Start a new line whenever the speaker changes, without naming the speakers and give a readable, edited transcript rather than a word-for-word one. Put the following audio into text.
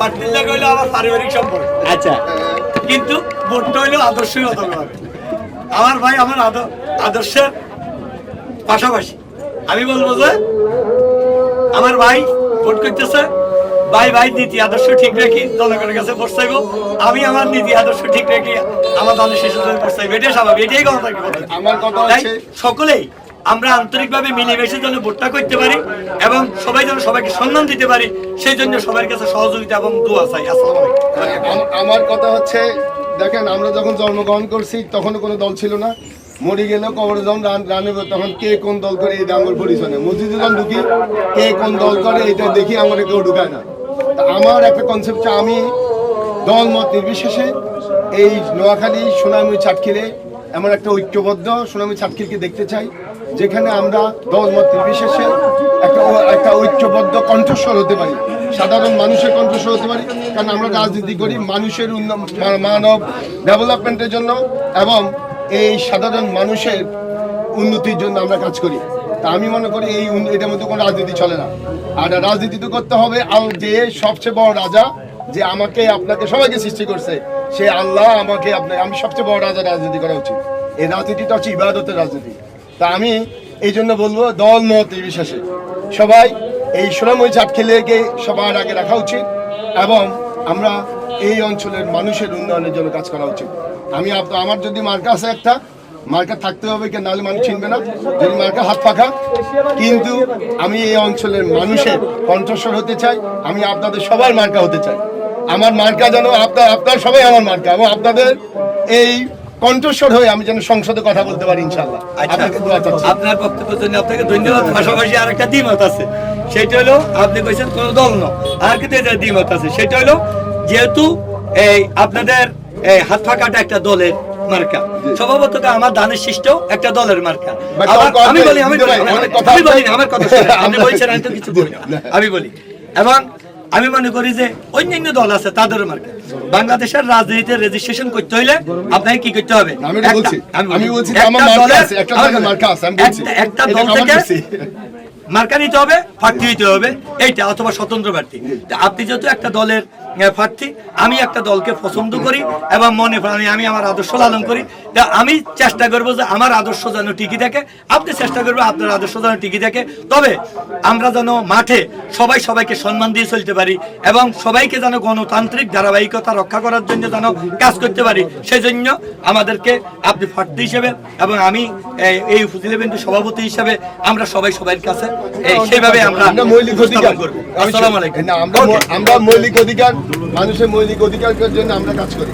প্রার্থীর লাগে হইলো আমার পারিবারিক সম্পর্ক।
আচ্ছা
কিন্তু ভোটটা হইলো আদর্শই হতে হবে। আমার ভাই আমার আদর্শের পাশাপাশি আমি বলবো যে আমার ভাই ভোট করতেছে, ভাই নীতি আদর্শ ঠিক রেখে জনগণের কাছে ভোট চাইবো, আমি আমার নীতি আদর্শ ঠিক রেখে আমার দলের শিশুদের ভোট চাইবো। এটাই স্বাভাবিক, এটাই গণতান্ত্রিক পদ্ধতি।
আমার কথা
তাই
হচ্ছে
সকলেই আমরা আন্তরিকভাবে মিলেমিশে যেন ভোটটা করতে পারি এবং সবাই যেন সবাইকে সম্মান দিতে পারি, সেই জন্য সবার কাছে সহযোগিতা এবং দোয়া চাই। আসসালামু আলাইকুম।
আমার কথা হচ্ছে, দেখেন আমরা যখন জন্মগ্রহণ করছি তখনও কোনো দল ছিল না, মরে গেলেও কবরে যখন রান তখন কে কোন দল করে এটা আমার পরিচয় নেই। মসজিদে যখন ঢুকি কে কোন দল করে এটা দেখি আমার কেউ ঢুকায় না। তা আমার একটা কনসেপ্ট, আমি দল মত নির্বিশেষে এই নোয়াখালী সোনামুড়ি চাটখিলে এমন একটা ঐক্যবদ্ধ সোনামুড়ি চাটখিলকে দেখতে চাই, যেখানে আমরা দল মত নির্বিশেষে একটা ঐক্যবদ্ধ কণ্ঠস্বর হতে পারি, সাধারণ মানুষের কণ্ঠস্বর হতে পারি। কারণ আমরা রাজনীতি করি মানুষের মানব ডেভেলপমেন্টের জন্য এবং এই সাধারণ মানুষের উন্নতির জন্য আমরা কাজ করি। তা আমি মনে করি এটার মধ্যে কোনো রাজনীতি চলে না। আর রাজনীতি তো করতে হবে যে সবচেয়ে বড় রাজা, যে আমাকে আপনাকে সবাইকে সৃষ্টি করছে, সে আল্লাহ আমাকে আমি সবচেয়ে বড় রাজা, রাজনীতি করা উচিত। এই রাজনীতিটা হচ্ছে ইবাদতের রাজনীতি। তা আমি এই জন্য বলবো দল মত নির্বিশেষে সবাই এই সোনামুড়ি চাটখিলেকে সবার আগে রাখা উচিত এবং আমরা এই অঞ্চলের মানুষের উন্নয়নের জন্য কাজ করা উচিত। আমার যদি মার্কা আছে একটা মার্কা থাকতে হবে, কেন নাহলে মানুষ চিনবে না। যদি মার্কা হাত পাখা, কিন্তু আমি এই অঞ্চলের মানুষের কণ্ঠস্বর হতে চাই, আমি আপনাদের সবার মার্কা হতে চাই। আমার মার্কা যেন আপনার সবাই আমার মার্কা, এবং আপনাদের এই কণ্ঠস্বর হয়ে আমি যেন সংসদে কথা বলতে পারি ইনশাআল্লাহ।
আপনার বক্তব্যের জন্য আপনাকে ধন্যবাদ। পাশাপাশি আর একটা দ্বিমত আছে, সেটা হলো আপনি কইছেন কোন দল না, আর কিন্তু এটা দ্বিমত আছে। সেটা হলো যেহেতু এই আপনাদের হাত ফাঁকাটা একটা দলের মার্কা, স্বভাবত আমার দানের সৃষ্ট একটা দলের মার্কা। আমি বলি আমার কথা আপনি বলছেন, আমি তো কিছু বলি না, আমি বলি। এবং আমি মনে করি যে অন্যান্য দল আছে তাদের মার্কা। বাংলাদেশের রাজনীতিতে রেজিস্ট্রেশন করতে হইলে আপনাকে কি করতে হবে? একটা দল থেকে মার্কা নিতে হবে, প্রার্থী হইতে হবে, এইটা অথবা স্বতন্ত্র প্রার্থী। আপনি যেহেতু একটা দলের প্রার্থী, আমি একটা দলকে পছন্দ করি এবং মনে প্রাণে আমি আমার আদর্শ লালন করি। আমি চেষ্টা করবো যে আমার আদর্শ যেন টিকে থাকে, আপনি চেষ্টা করবেন আপনার আদর্শ যেন টিকে থাকে। তবে আমরা যেন মাঠে সবাই সবাইকে সম্মান দিয়ে চলতে পারি এবং সবাইকে যেন গণতান্ত্রিক ধারাবাহিকতা রক্ষা করার জন্য যেন কাজ করতে পারি, সেই জন্য আমাদেরকে আপনি প্রার্থী হিসেবে এবং আমি এই উপজেলা বিএনপির সভাপতি হিসেবে আমরা সবাই সবার কাছে সেইভাবে আমরা
মৌলিক অধিকার
করবো। আসসালামু আলাইকুম।
আমরা মৌলিক অধিকার, মানুষের মৌলিক অধিকারের জন্য আমরা কাজ করি।